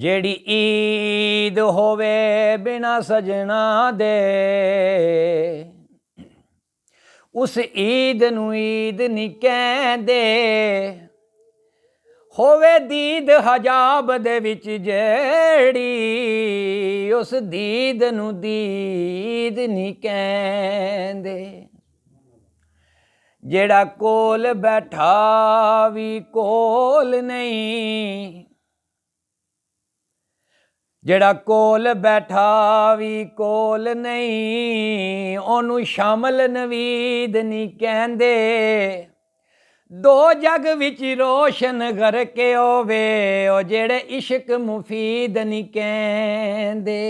जेड़ी ईद होवे बिना सजना दे उस ईद नूं ईद नहीं कहंदे। होवे दीद हजाब दे विच जेड़ी उस दीद नूं दीद नहीं कहंदे। जेड़ा कोल बैठा भी कोल नहीं, जेड़ा कोल बैठा भी कोल नहीं, ओनू शामल नवीद नहीं कहंदे। दो जग विच रोशन करके होवे ओ जेड़े इश्क मुफीद नहीं कहंदे।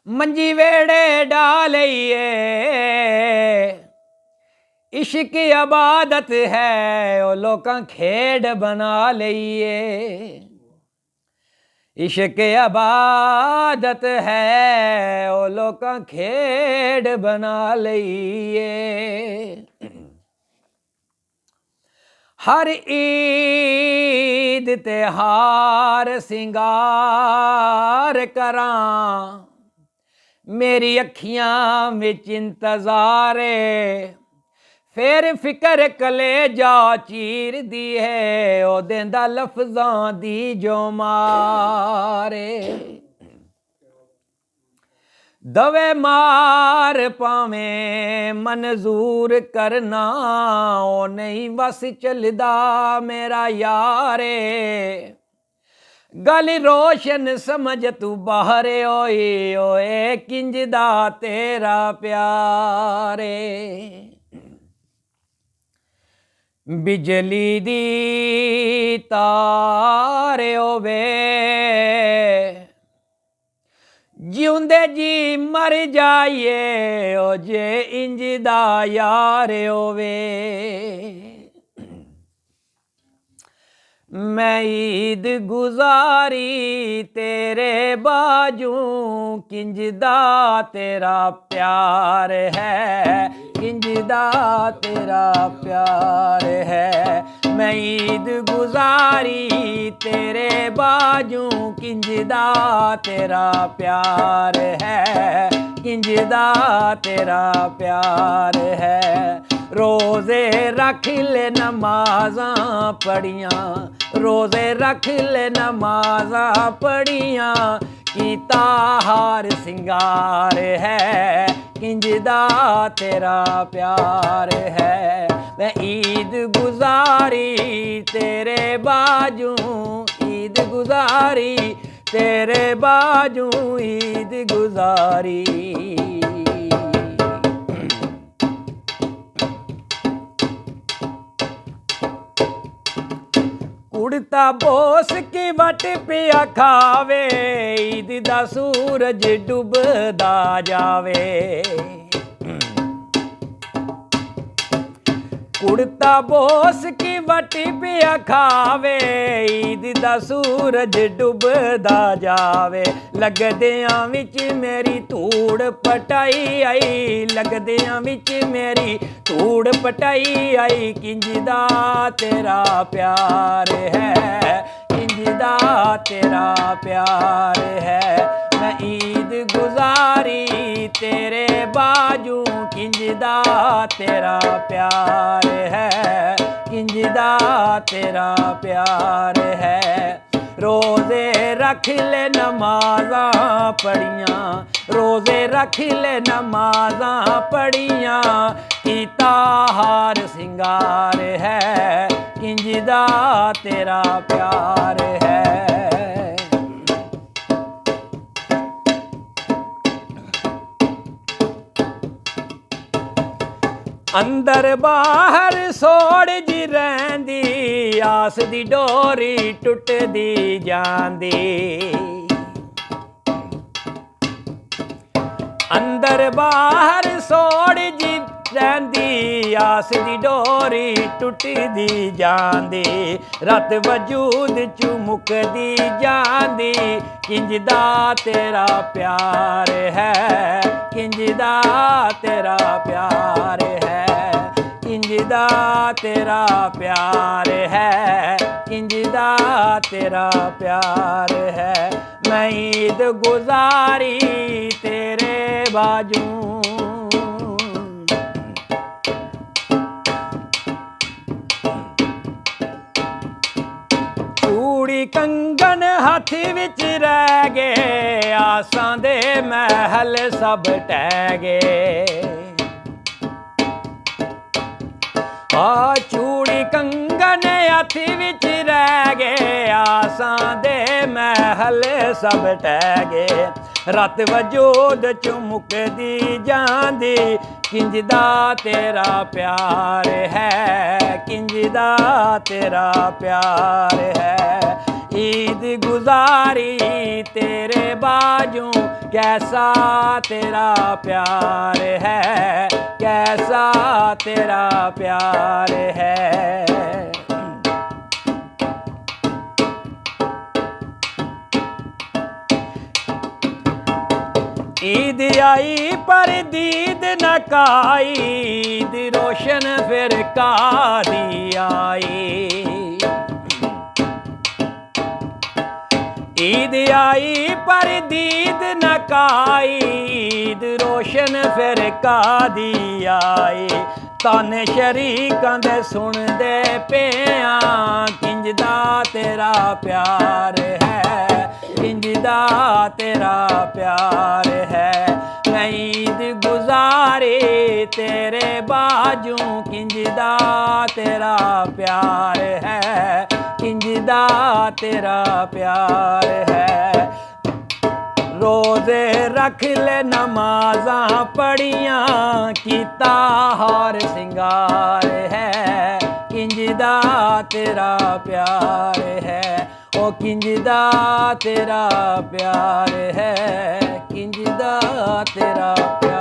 मंजी वेड़े डालिए इश्क इबादत है ओ लोकां खेड बना लईए। इश्क इबादत है ओ लोकां खेड बना लईए। हर ईद त्योहार सिंगार करां, मेरी अखियां विच इंतज़ारे। फिर फिकर कलेजा चीर दी है ओ देंदा लफ्ज़ां दी जो मारे। दवे मार पावें मंजूर करना ओ नहीं बस चलदा मेरा यारे। गल रोशन समझ तू बाहरे ओए ओए किंजदा तेरा प्यारे। बिजली दी तार होवे जिउंदे जी मर जाइए ओ जे इंजदा यार होवे। मैं ईद गुजारी तेरे बाजू किंजदा तेरा प्यार है, किंजदा तेरा प्यार है। मैं ईद गुजारी तेरे बाजू किंजदा तेरा प्यार है, किंजदा तेरा प्यार है। रोज़े रख ले नमाज़ां पढ़ियां, रोज़े रख ले नमाज़ां पढ़ियां, कीता हार सिंगार है, किंजदा तेरा प्यार है। मैं ईद गुजारी तेरे बाजू, ईद गुजारी तेरे बाजू, ईद गुजारी। उड़ता बोस की वट पिया खावे, ईद दा सूरज डुबदा जावे। उड़ता बोस की वट पिया खावे, ईद दा सूरज डुबदा जावे। लगदियां विच मेरी धूड़ पटाई आई, लगदियां विच मेरी धूड़ पटाई आई। किंजदा तेरा प्यार है, किंजदा तेरा प्यार है। मैं ईद गुजारी तेरे बाजू किंजदा तेरा प्यार है, किंजदा तेरा प्यार है। रोज़े रख ले नमाज़ां पढ़ियां, रोज़े रख ले नमाज़ां पढ़ियां, कीता हार सिंगार है, किंजदा तेरा प्यार है। अंदर बाहर सोड़ जी रहिंदी, आस दी डोरी टुटदी जांदी। अंदर बाहर सोड़ जी रहिंदी, आस दी डोरी टुटदी जांदी। रत वजूद चू मुकदी जांदी, किंजदा तेरा प्यार है, किंजदा तेरा प्यार है। ਕਿੰਜ ਦਾ ਤੇਰਾ ਪਿਆਰ ਹੈ, ਕਿੰਜ ਦਾ ਤੇਰਾ ਪਿਆਰ ਹੈ। ਮੈਂ ਈਦ ਗੁਜ਼ਾਰੀ ਤੇਰੇ ਬਾਜੂ, ਚੂੜੀ ਕੰਗਨ ਹੱਥ ਵਿੱਚ ਰਹਿ ਗਏ, ਆਸਾਂ ਦੇ ਮਹਿਲ ਸਭ ਟਹਿ ਗਏ। ਆ ਚੂੜੀ ਕੰਗਨ ਹੱਥ ਵਿੱਚ ਰਹਿ ਗਏ, ਆਸਾਂ ਦੇ ਮਹਿਲ ਸਭ ਟਹਿ ਗਏ। ਰਤ ਵਜੂਦ ਚੋਂ ਮੁੱਕਦੀ ਜਾਂਦੀ, ਕਿੰਜ ਦਾ ਤੇਰਾ ਪਿਆਰ ਹੈ, ਕਿੰਜ ਦਾ ਤੇਰਾ ਪਿਆਰ ਹੈ। ਈਦ ਗੁਜ਼ਾਰੀ ਤੇਰੇ ਬਾਜੂ, कैसा तेरा प्यार है, कैसा तेरा प्यार है। ईद आई पर दीद न काई, ईद रोशन फिर कादी आई। ईद आई पर दीद न काई, ईद रोशन फिर कादी आई। तन शरीकां दे सुनदे पिया, किंज दा तेरा प्यार है, किंज दा तेरा प्यार है। मैं ईद गुजारी तेरे बाजू, किंज दा तेरा प्यार है, किंज दा तेरा प्यार है। रोजे रख ले नमाज़ां पढ़ियां, कीता हार सिंगार है, किंज दा तेरा प्यार है। ओ किंज दा तेरा प्यार है, किंज दा तेरा प्यार।